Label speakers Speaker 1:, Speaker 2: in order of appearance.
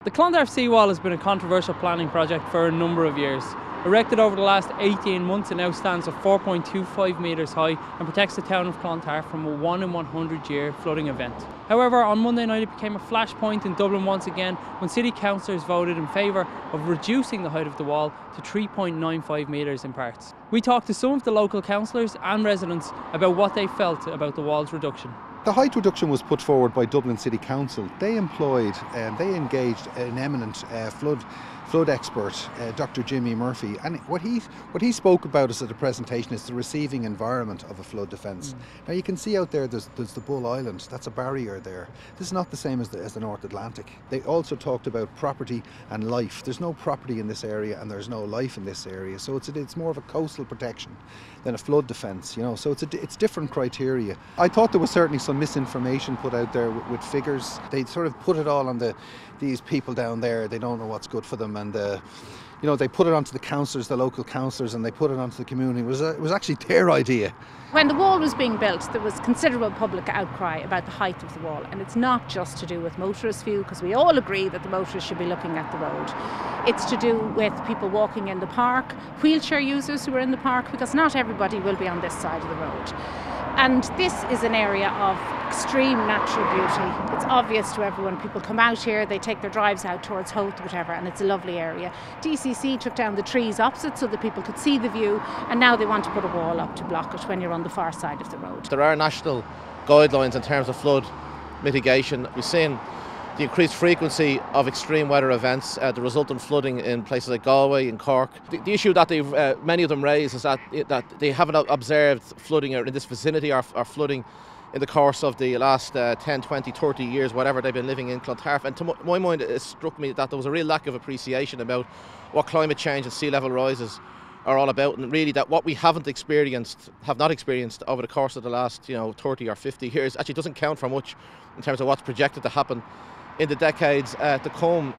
Speaker 1: The Clontarf seawall has been a controversial planning project for a number of years. Erected over the last 18 months, it now stands at 4.25 metres high and protects the town of Clontarf from a 1 in 100 year flooding event. However, on Monday night it became a flashpoint in Dublin once again when city councillors voted in favour of reducing the height of the wall to 3.95 metres in parts. We talked to some of the local councillors and residents about what they felt about the wall's reduction.
Speaker 2: The height reduction was put forward by Dublin City Council. They engaged an eminent flood expert, Dr. Jimmy Murphy, and what he spoke about us at the presentation is the receiving environment of a flood defence. Now you can see out there there's the Bull Island, that's a barrier there. This is not the same as the North Atlantic. They also talked about property and life. There's no property in this area and there's no life in this area, so it's more of a coastal protection than a flood defence, so it's different criteria. I thought there was certainly some misinformation put out there with figures. They sort of put it all on these people down there. They don't know what's good for them, and they put it onto the councillors, the local councillors, and they put it onto the community. It was actually their idea.
Speaker 3: When the wall was being built, there was considerable public outcry about the height of the wall, and it's not just to do with motorist view, because we all agree that the motorists should be looking at the road. It's to do with people walking in the park, wheelchair users who are in the park, because not everybody will be on this side of the road. And this is an area of extreme natural beauty. It's obvious to everyone. People come out here, they take their drives out towards Holt, whatever, and it's a lovely area. DCC took down the trees opposite so that people could see the view, and now they want to put a wall up to block it when you're on the far side of the road.
Speaker 4: There are national guidelines in terms of flood mitigation. We've seen the increased frequency of extreme weather events, the resultant flooding in places like Galway and Cork. The issue that many of them raise is that they haven't observed flooding in this vicinity or flooding in the course of the last 10, 20, 30 years, whatever they've been living in Clontarf. And to my mind, it struck me that there was a real lack of appreciation about what climate change and sea level rises are all about, and really that what we have not experienced over the course of the last 30 or 50 years actually doesn't count for much in terms of what's projected to happen in the decades to come.